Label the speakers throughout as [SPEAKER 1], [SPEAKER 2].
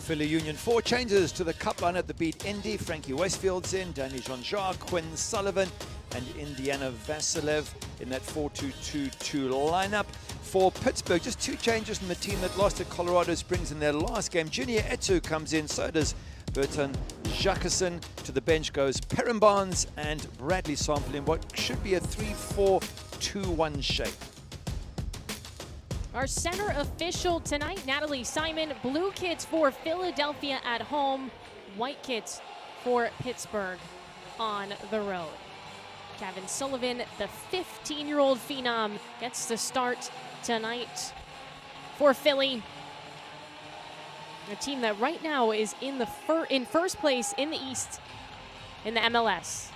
[SPEAKER 1] Philly Union, 4 changes to the cup line at the beat Indy. Frankie Westfield's in, Danny Jean-Jacques, Quinn Sullivan, and Indiana Vasilev in that 4-2-2-2 lineup. For Pittsburgh, just 2 changes from the team that lost at Colorado Springs in their last game. Junior Etu comes in, so does Burton Jacqueson. To the bench goes Perrin Barnes and Bradley Sample in what should be a 3-4-2-1 shape.
[SPEAKER 2] Our center official tonight, Natalie Simon. Blue kits for Philadelphia at home. White kits for Pittsburgh on the road. Kevin Sullivan, the 15-year-old phenom, gets the start tonight for Philly. A team that right now is in first place in the East in the MLS.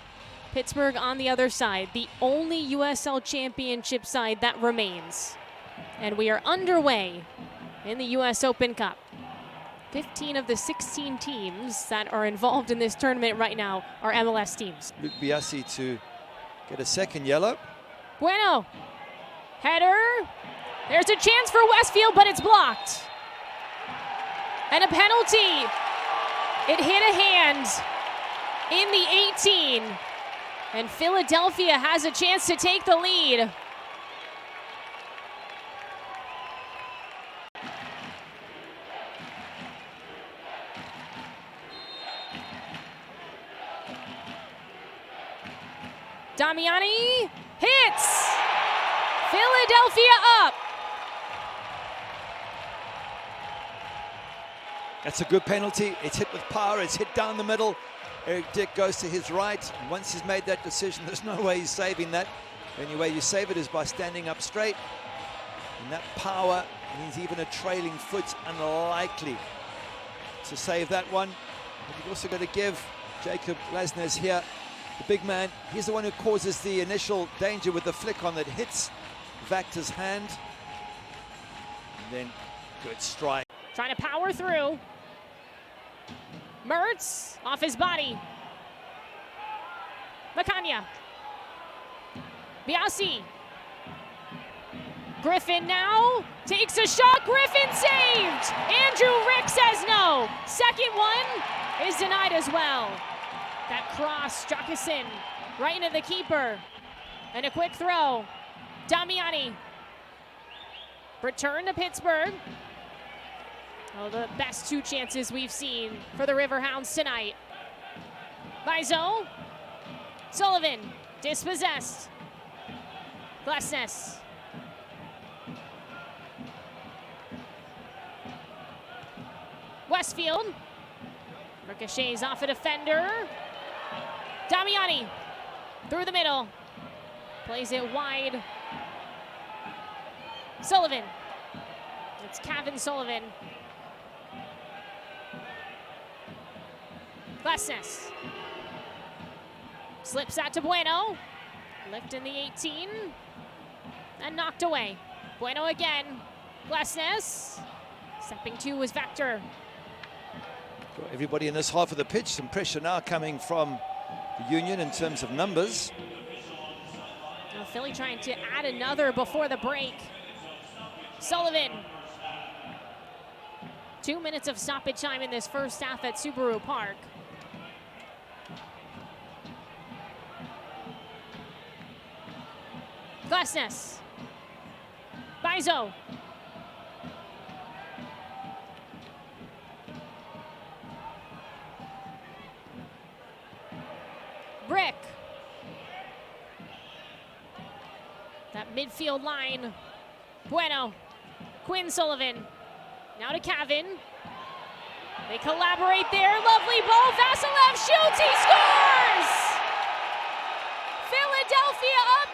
[SPEAKER 2] Pittsburgh on the other side, the only USL Championship side that remains. And we are underway in the US Open Cup. 15 of the 16 teams that are involved in this tournament right now are MLS teams.
[SPEAKER 1] Luke Biasi to get a second yellow.
[SPEAKER 2] Bueno, header. There's a chance for Westfield, but it's blocked. And a penalty. It hit a hand in the 18. And Philadelphia has a chance to take the lead. Damiani hits! Philadelphia up!
[SPEAKER 1] That's a good penalty. It's hit with power. It's hit down the middle. Eric Dick goes to his right. And once he's made that decision, there's no way he's saving that. The only way you save it is by standing up straight. And that power means even a trailing foot's unlikely to save that one. But you've also got to give Jacob Lasnes here, the big man. He's the one who causes the initial danger with the flick on that hits Vactor's hand. And then good strike.
[SPEAKER 2] Trying to power through. Mertz off his body. Macania. Biasi. Griffin now takes a shot. Griffin saved. Andrew Rick says no. Second one is denied as well. That cross, Jacqueson right into the keeper. And a quick throw. Damiani. Return to Pittsburgh. Oh, the best 2 chances we've seen for the Riverhounds tonight. Bizo. Sullivan. Dispossessed. Glasness. Westfield. Ricochets off a defender. Damiani. Through the middle. Plays it wide. Sullivan. It's Kevin Sullivan. Glasness. Slips that to Bueno. Lift in the 18. And knocked away. Bueno again. Glasness. Stepping to is Vactor.
[SPEAKER 1] Everybody in this half of the pitch, some pressure now coming from the Union in terms of numbers.
[SPEAKER 2] Now Philly trying to add another before the break. Sullivan. 2 minutes of stoppage time in this first half at Subaru Park. Glasness. Bizo. Brick. That midfield line. Bueno. Quinn Sullivan. Now to Kevin. They collaborate there. Lovely ball. Vasilev shoots. He scores! Philadelphia up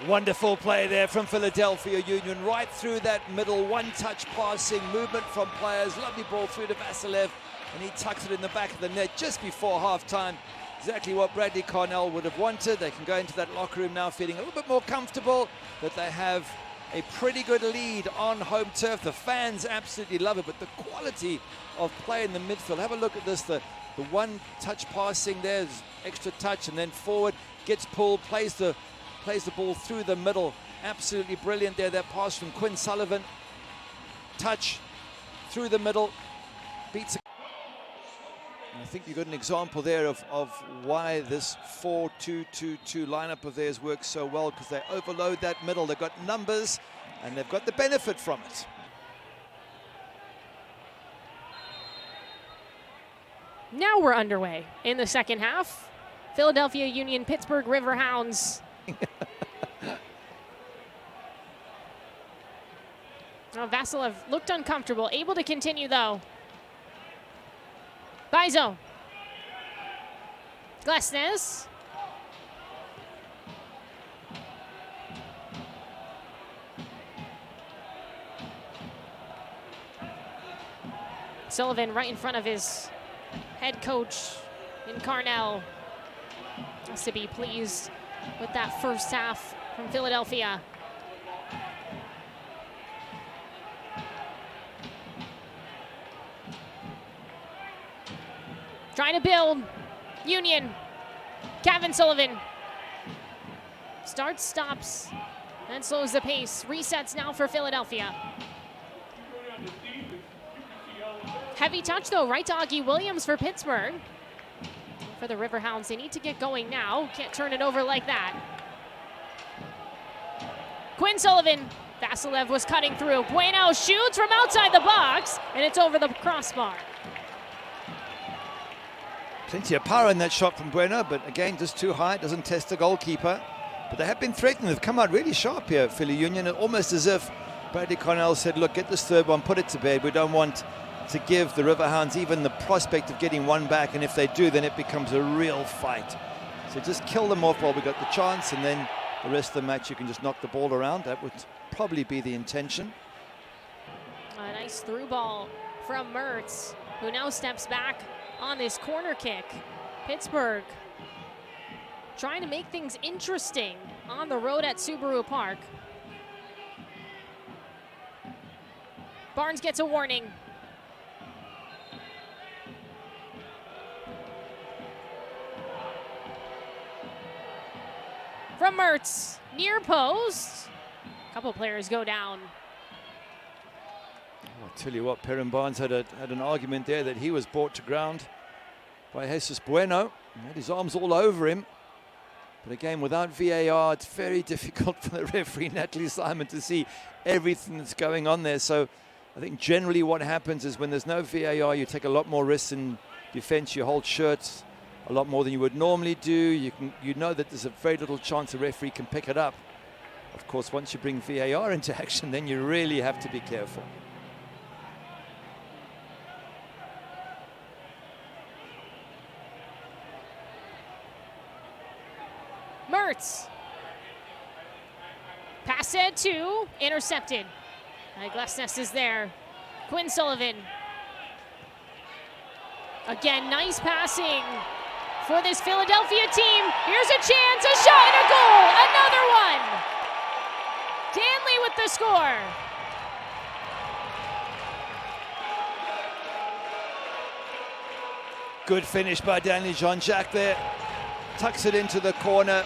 [SPEAKER 2] 2-0.
[SPEAKER 1] Wonderful play there from Philadelphia Union, right through that middle, one-touch passing movement from players. Lovely ball through to Vasilev, and he tucks it in the back of the net just before halftime. Exactly what Bradley Carnell would have wanted. They can go into that locker room now feeling a little bit more comfortable, that they have a pretty good lead on home turf. The fans absolutely love it, but the quality of play in the midfield. Have a look at this, the one-touch passing there, extra touch, and then forward, gets pulled, plays the ball through the middle Absolutely brilliant there, that pass from Quinn Sullivan. Touch through the middle, beats. And I think you got an example there of why this 4-2-2-2 lineup of theirs works so well, because they overload that middle. They've got numbers and they've got the benefit from it.
[SPEAKER 2] Now we're underway in the second half. Philadelphia Union, Pittsburgh Riverhounds. Vasilev looked uncomfortable, able to continue though. Bizo. Glesnes. Sullivan right in front of his head coach in Carnell. Has to be pleased with that first half from Philadelphia. Trying to build. Union. Kevin Sullivan. Starts, stops, and slows the pace. Resets now for Philadelphia. Heavy touch though, right to Augie Williams for Pittsburgh. For the Riverhounds, they need to get going now. Can't turn it over like that. Quinn Sullivan. Vasilev was cutting through. Bueno shoots from outside the box, and it's over the crossbar.
[SPEAKER 1] Plenty of power in that shot from Bueno, but again, just too high. Doesn't test the goalkeeper. But they have been threatened. They've come out really sharp here, Philly Union. Almost as if Bradley Cornell said, look, get this third one, put it to bed. We don't want to give the Riverhounds even the prospect of getting one back. And if they do, then it becomes a real fight. So just kill them off while we got the chance. And then the rest of the match, you can just knock the ball around. That would probably be the intention.
[SPEAKER 2] A nice through ball from Mertz, who now steps back on this corner kick. Pittsburgh trying to make things interesting on the road at Subaru Park. Barnes gets a warning. From Mertz, near post. A couple players go down.
[SPEAKER 1] I'll tell you what, Perrin Barnes had an argument there that he was brought to ground by Jesus Bueno. He had his arms all over him. But again, without VAR, it's very difficult for the referee, Natalie Simon, to see everything that's going on there. So I think generally what happens is when there's no VAR, you take a lot more risks in defense. You hold shirts a lot more than you would normally do. You know that there's a very little chance the referee can pick it up. Of course, once you bring VAR into action, then you really have to be careful.
[SPEAKER 2] Mertz. Pass it to, intercepted. Glesnes is there. Quinn Sullivan. Again, nice passing for this Philadelphia team. Here's a chance, a shot and a goal. Another one. Danley with the score.
[SPEAKER 1] Good finish by Danley Jean-Jacques there. Tucks it into the corner,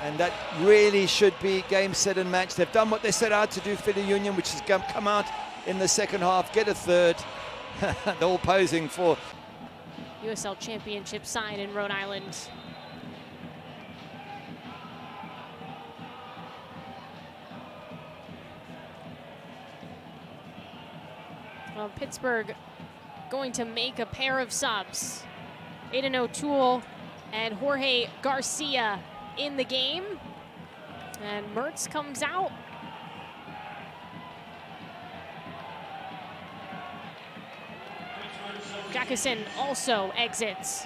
[SPEAKER 1] and that really should be game, set, and match. They've done what they set out to do, Philly Union, which is come out in the second half, get a third. They're all posing for
[SPEAKER 2] USL Championship side in Rhode Island. Well, Pittsburgh going to make a pair of subs. Aiden O'Toole and Jorge Garcia in the game. And Mertz comes out. Jackson also exits.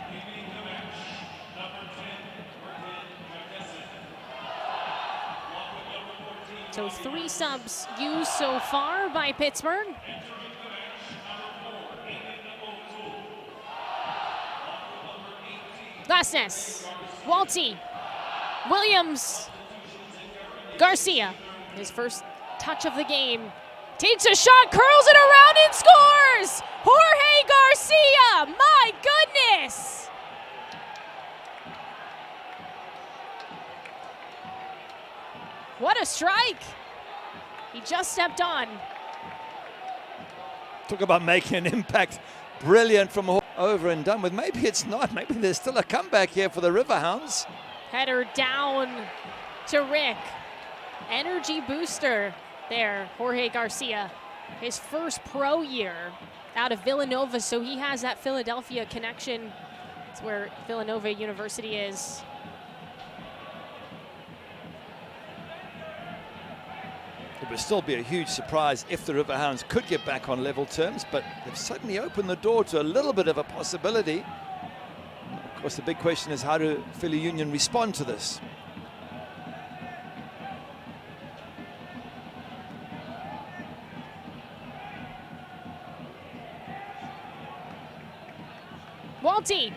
[SPEAKER 2] So 3 subs used so far by Pittsburgh. Glesnes, Walty, Williams, Garcia. His first touch of the game. Takes a shot, curls it around and scores! Jorge Garcia, my goodness! What a strike! He just stepped on.
[SPEAKER 1] Talk about making an impact. Brilliant from over and done with. Maybe it's not. Maybe there's still a comeback here for the Riverhounds.
[SPEAKER 2] Header down to Rick. Energy booster there, Jorge Garcia. His first pro year out of Villanova, so he has that Philadelphia connection. It's where Villanova University is.
[SPEAKER 1] It would still be a huge surprise if the Riverhounds could get back on level terms, but they've suddenly opened the door to a little bit of a possibility. Of course, the big question is, how do Philly Union respond to this?
[SPEAKER 2] Walty.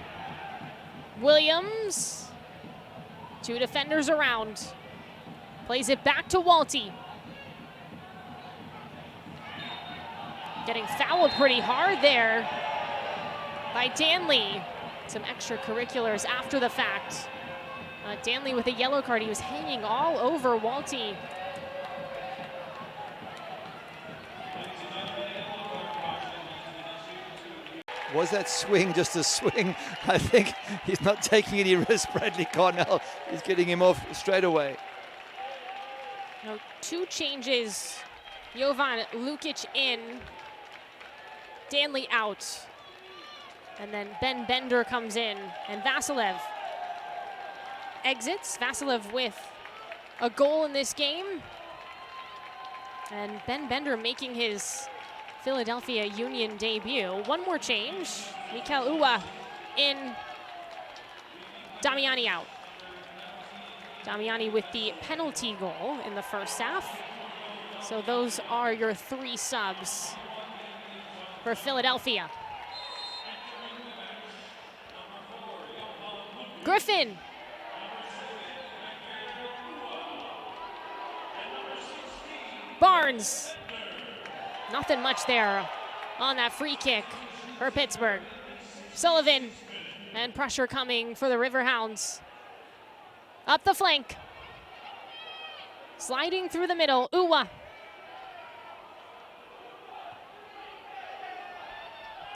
[SPEAKER 2] Williams. Two defenders around. Plays it back to Walty. Getting fouled pretty hard there by Danley. Some extracurriculars after the fact. Danley with a yellow card. He was hanging all over Walty.
[SPEAKER 1] Was that swing just a swing? I think he's not taking any risk, Bradley Cornell. He's getting him off straight away.
[SPEAKER 2] Now, two changes. Jovan Lukic in. Danley out. And then Ben Bender comes in. And Vasilev exits. Vasilev with a goal in this game. And Ben Bender making his Philadelphia Union debut. One more change. Mikel Uwa in. Damiani out. Damiani with the penalty goal in the first half. So those are your three subs for Philadelphia. Griffin. Barnes. Nothing much there on that free kick for Pittsburgh. Sullivan, and pressure coming for the Riverhounds. Up the flank. Sliding through the middle, Uwa.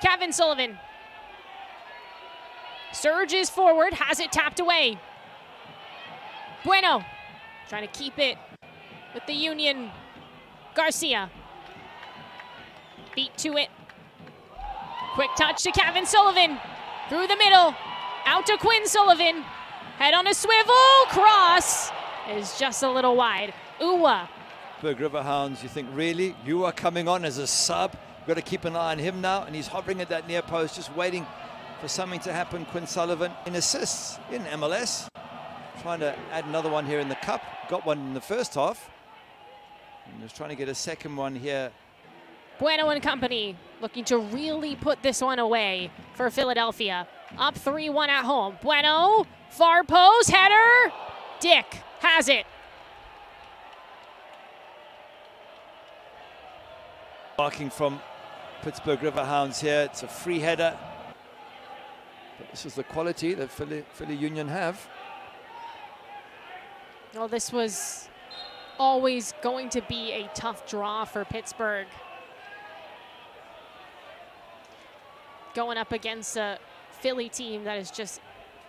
[SPEAKER 2] Kevin Sullivan. Surges forward, has it tapped away. Bueno, trying to keep it with the Union. Garcia. Beat to it. Quick touch to Kevin Sullivan. Through the middle. Out to Quinn Sullivan. Head on a swivel. Cross is just a little wide. Uwa.
[SPEAKER 1] Pittsburgh Riverhounds, you think, really? You are coming on as a sub. You've got to keep an eye on him now, and he's hovering at that near post, just waiting for something to happen. Quinn Sullivan in assists in MLS. Trying to add another one here in the cup. Got one in the first half. And just trying to get a second one here.
[SPEAKER 2] Bueno and company looking to really put this one away for Philadelphia. Up 3-1 at home. Bueno, far post, header. Dick has it.
[SPEAKER 1] Barking from Pittsburgh Riverhounds here. It's a free header. But this is the quality that Philly Union have.
[SPEAKER 2] Well, this was always going to be a tough draw for Pittsburgh. Going up against a Philly team that is just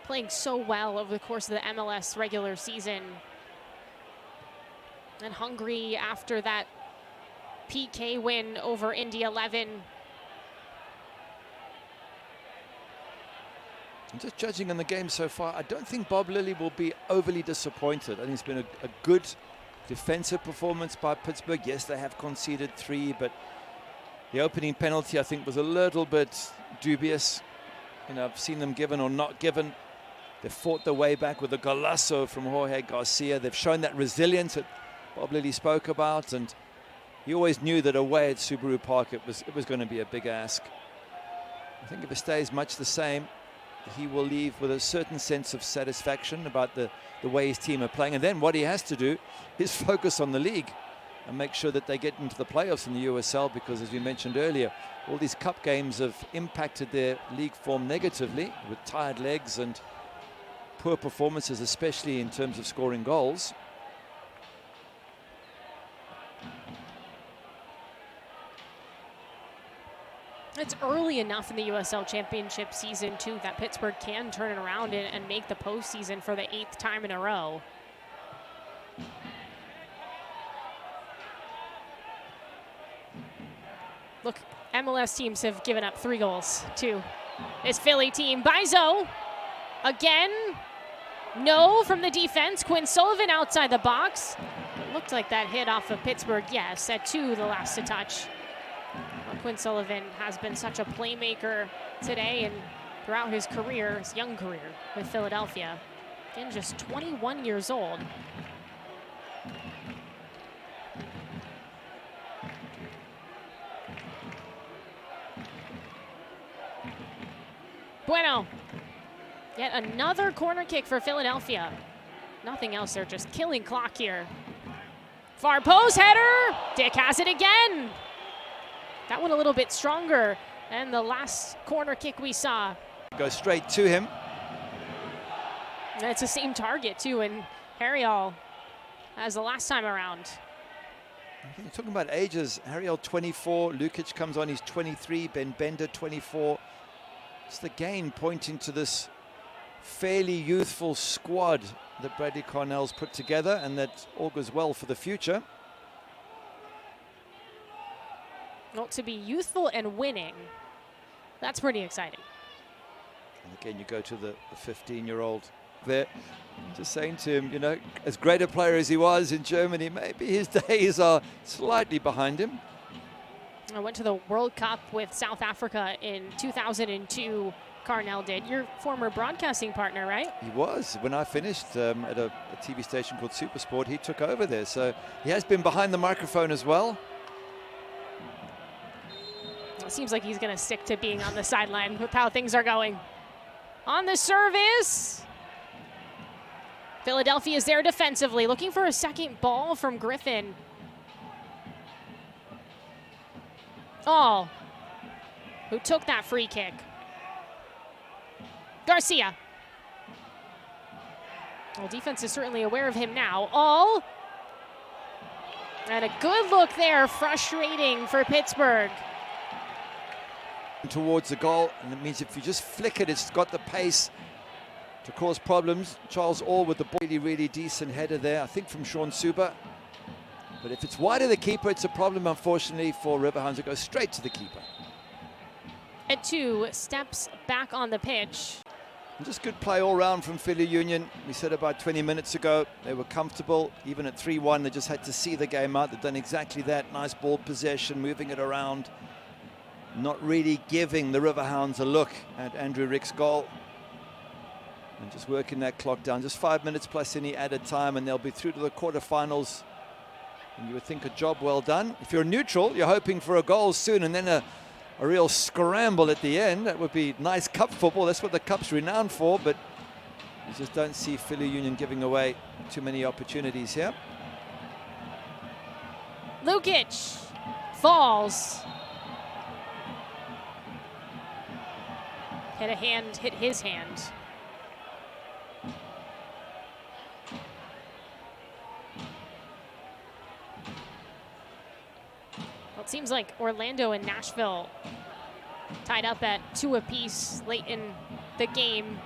[SPEAKER 2] playing so well over the course of the MLS regular season. And hungry after that PK win over Indy 11.
[SPEAKER 1] And just judging on the game so far, I don't think Bob Lilly will be overly disappointed. I think it's been a good defensive performance by Pittsburgh. Yes, they have conceded 3, but the opening penalty, I think, was a little bit dubious. You know, I've seen them given or not given. They've fought their way back with a golazo from Jorge Garcia. They've shown that resilience that Bob Lilly spoke about, and he always knew that away at Subaru Park it was going to be a big ask. I think if it stays much the same, he will leave with a certain sense of satisfaction about the way his team are playing. And then what he has to do is focus on the league and make sure that they get into the playoffs in the USL, because as we mentioned earlier, all these cup games have impacted their league form negatively with tired legs and poor performances, especially in terms of scoring goals.
[SPEAKER 2] It's early enough in the USL Championship season, too, that Pittsburgh can turn it around and make the postseason for the 8th time in a row. Look, MLS teams have given up 3 goals to this Philly team. Bizo, again, no from the defense. Quinn Sullivan outside the box. It looked like that hit off of Pittsburgh, yes, at 2, the last to touch. Quinn Sullivan has been such a playmaker today and throughout his career, his young career with Philadelphia. Again, just 21 years old. Bueno. Yet another corner kick for Philadelphia. Nothing else, they're just killing clock here. Far post header. Dick has it again. That one a little bit stronger than the last corner kick we saw.
[SPEAKER 1] Goes straight to him.
[SPEAKER 2] And it's the same target too, and Harriol as the last time around.
[SPEAKER 1] You're talking about ages. Harriol 24, Lukic comes on, he's 23, Ben Bender 24. It's again pointing to this fairly youthful squad that Bradley Cornell's put together, and that augurs well for the future.
[SPEAKER 2] Well, to be youthful and winning, that's pretty exciting.
[SPEAKER 1] And again, you go to the 15-year-old there, just saying to him, you know, as great a player as he was in Germany, maybe his days are slightly behind him.
[SPEAKER 2] I went to the World Cup with South Africa in 2002. Carnell did. Your former broadcasting partner, right?
[SPEAKER 1] He was. When I finished at a TV station called Supersport, he took over there. So he has been behind the microphone as well.
[SPEAKER 2] It seems like he's going to stick to being on the sideline with how things are going. On the service. Philadelphia is there defensively, looking for a second ball from Griffin. Oh, who took that free kick? Garcia. Well, defense is certainly aware of him now. All. And a good look there, frustrating for Pittsburgh.
[SPEAKER 1] Towards the goal, and it means if you just flick it, it's got the pace to cause problems. Charles All with the really, really decent header there, I think from Sean Suba. But if it's wide of the keeper, it's a problem, unfortunately, for Riverhounds. It goes straight to the keeper.
[SPEAKER 2] At 2 steps back on the pitch.
[SPEAKER 1] And just good play all round from Philly Union. We said about 20 minutes ago, they were comfortable. Even at 3-1, they just had to see the game out. They've done exactly that. Nice ball possession, moving it around. Not really giving the Riverhounds a look at Andrew Rick's goal. And just working that clock down. Just 5 minutes plus any added time, and they'll be through to the quarterfinals. And you would think a job well done. If you're neutral, you're hoping for a goal soon, and then a real scramble at the end. That would be nice cup football. That's what the cup's renowned for, but you just don't see Philly Union giving away too many opportunities here.
[SPEAKER 2] Lukic falls. Hit his hand. Well, it seems like Orlando and Nashville tied up at 2 apiece late in the game.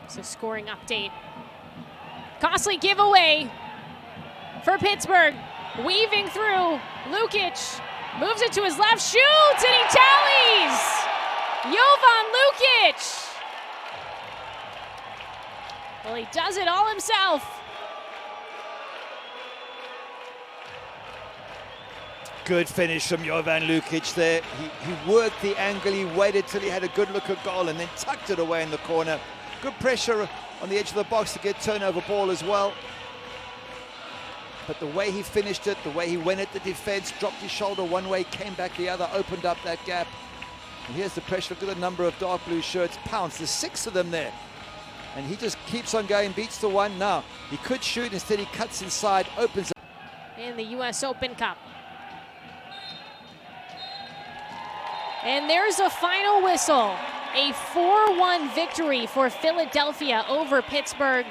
[SPEAKER 2] So scoring update. Costly giveaway for Pittsburgh. Weaving through. Lukic moves it to his left, shoots, and he tallies! Jovan Lukic! Well, he does it all himself.
[SPEAKER 1] Good finish from Jovan Lukic there. He worked the angle, he waited till he had a good look at goal and then tucked it away in the corner. Good pressure on the edge of the box to get turnover ball as well. But the way he finished it, the way he went at the defense, dropped his shoulder one way, came back the other, opened up that gap. And here's the pressure. Look at the number of dark blue shirts. Pounce, there's 6 of them there. And he just keeps on going, beats the one. Now, he could shoot, instead he cuts inside, opens up.
[SPEAKER 2] In the US Open Cup. And there's a final whistle. A 4-1 victory for Philadelphia over Pittsburgh.